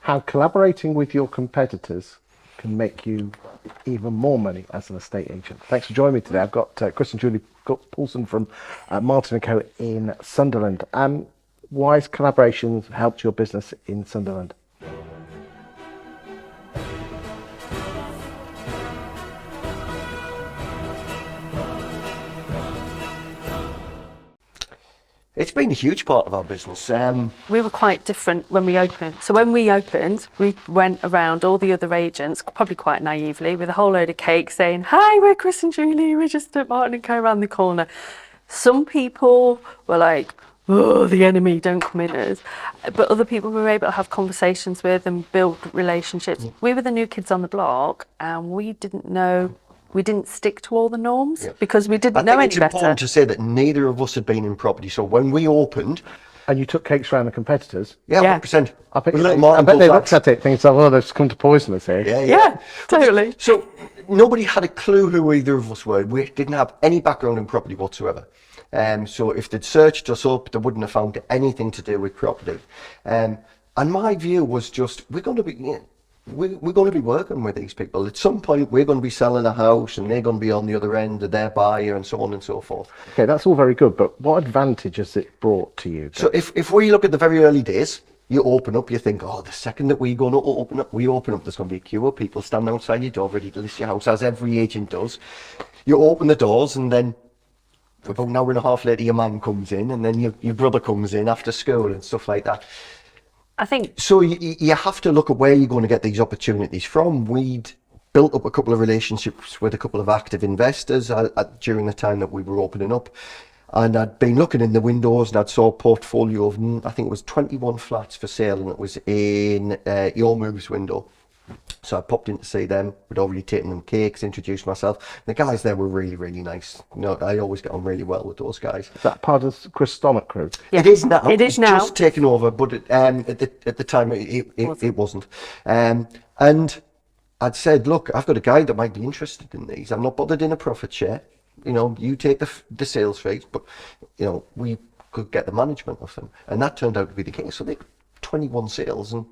how collaborating with your competitors can make you even more money as an estate agent. Thanks for joining me today. I've got Chris and Juli Poulton from Martin & Co in Sunderland. Why has collaboration helped your business in Sunderland? It's been a huge part of our business. We were quite different when we opened. So when we opened, we went around all the other agents, probably quite naively, with a whole load of cake saying, "Hi, we're Chris and Juli, we're just at Martin & Co around the corner." Some people were like, "Oh, the enemy, don't come in us." But other people we were able to have conversations with and build relationships. We were the new kids on the block, and we didn't stick to all the norms because we didn't know any better. It's important to say that neither of us had been in property. So when we opened... And you took cakes around the competitors? Yeah, 100%. I bet they looked at it thinking, oh, they've come to poison us here. Yeah, totally. So nobody had a clue who either of us were. We didn't have any background in property whatsoever. So if they'd searched us up, they wouldn't have found anything to do with property. And my view was just, we're going to be working with these people. At some point, we're going to be selling a house and they're going to be on the other end of their buyer and so on and so forth. Okay, that's all very good, but what advantage has it brought to you? So if we look at the very early days, you open up, you think, oh, the second that we're going to open up, there's going to be a queue of people standing outside your door ready to list your house, as every agent does. You open the doors and then about an hour and a half later, your mum comes in and then your brother comes in after school and stuff like that. I think so. You have to look at where you're going to get these opportunities from. We'd built up a couple of relationships with a couple of active investors during the time that we were opening up, and I'd been looking in the windows and I'd saw a portfolio of, I think it was 21 flats for sale, and it was in your moves window. So I popped in to see them. We'd already taken them cakes, introduced myself. The guys there were really, really nice. I always get on really well with those guys. Is that part of Chris Stomach crew? Yeah. It is now. It's now. Just taken over, but at the time it wasn't. And I'd said, look, I've got a guy that might be interested in these. I'm not bothered in a profit share. You take the sales fees, but we could get the management of them, and that turned out to be the case. So they got 21 sales, and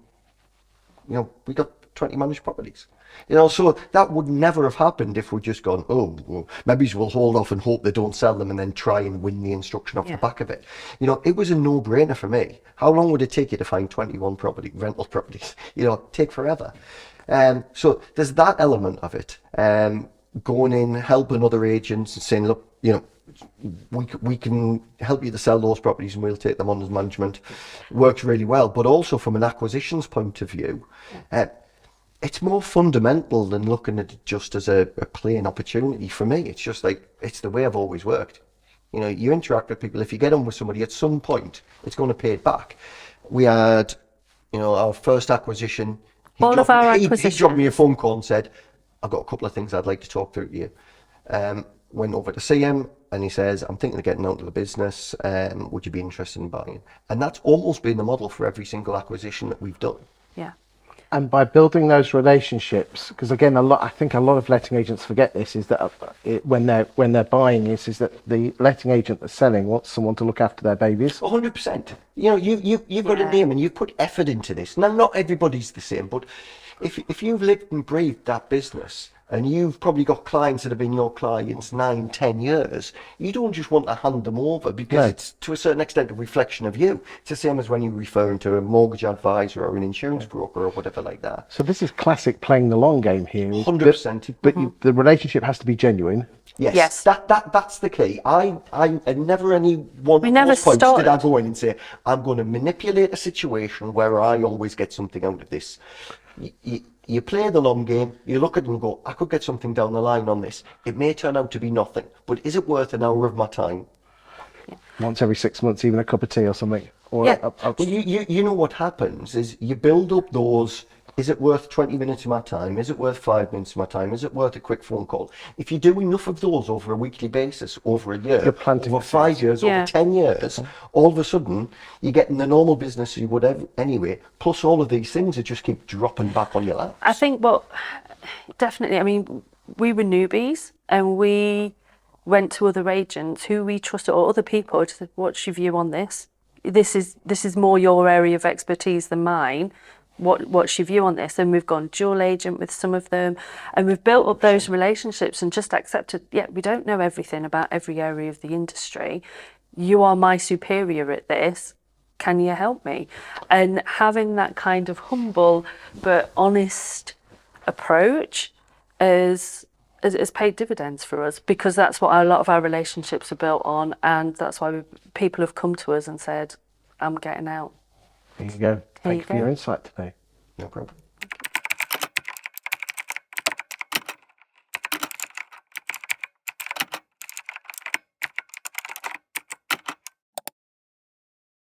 we got 20 managed properties. So that would never have happened if we'd just gone, oh, well, maybe we'll hold off and hope they don't sell them and then try and win the instruction off the back of it. It was a no-brainer for me. How long would it take you to find 21 rental properties? Take forever. So there's that element of it. Going in, helping other agents and saying, look, we can help you to sell those properties and we'll take them on as management. Works really well. But also from an acquisitions point of view, it's more fundamental than looking at it just as a plain opportunity. For me, it's just like, it's the way I've always worked. You interact with people. If you get on with somebody, at some point, it's going to pay it back. We had, our first acquisition. He dropped me a phone call and said, I've got a couple of things I'd like to talk through to you. Went over to see him and he says, I'm thinking of getting out of the business. Would you be interested in buying? And that's almost been the model for every single acquisition that we've done. Yeah. And by building those relationships, because again, I think a lot of letting agents forget this, is that when they're buying is that the letting agent that's selling wants someone to look after their babies. 100%. You've got a name and you put effort into this. Now, not everybody's the same, but if you've lived and breathed that business, and you've probably got clients that have been your clients 9-10 years, you don't just want to hand them over because it's to a certain extent a reflection of you. It's the same as when you're referring to a mortgage advisor or an insurance broker or whatever like that. So this is classic playing the long game here. 100%. But the relationship has to be genuine. Yes. That's the key. I never at one of those points did I go in and say, I'm going to manipulate a situation where I always get something out of this. You play the long game, you look at it and go, I could get something down the line on this. It may turn out to be nothing, but is it worth an hour of my time? Once every 6 months, even a cup of tea or something. Or Well, you know what happens is you build up those, is it worth 20 minutes of my time? Is it worth 5 minutes of my time? Is it worth a quick phone call? If you do enough of those over a weekly basis, over a year, over 5 years, over 10 years, all of a sudden, you're getting the normal business you would have anyway, plus all of these things that just keep dropping back on your lap. I think, definitely, we were newbies and we went to other agents who we trusted or other people to say, what's your view on this? This is more your area of expertise than mine. what's your view on this? And we've gone dual agent with some of them, and we've built up those relationships and just accepted, yeah, we don't know everything about every area of the industry. You are my superior at this. Can you help me? And having that kind of humble but honest approach has paid dividends for us, because that's what a lot of our relationships are built on, and that's why people have come to us and said, I'm getting out. There you go. Thank you for go. your insight today. No problem.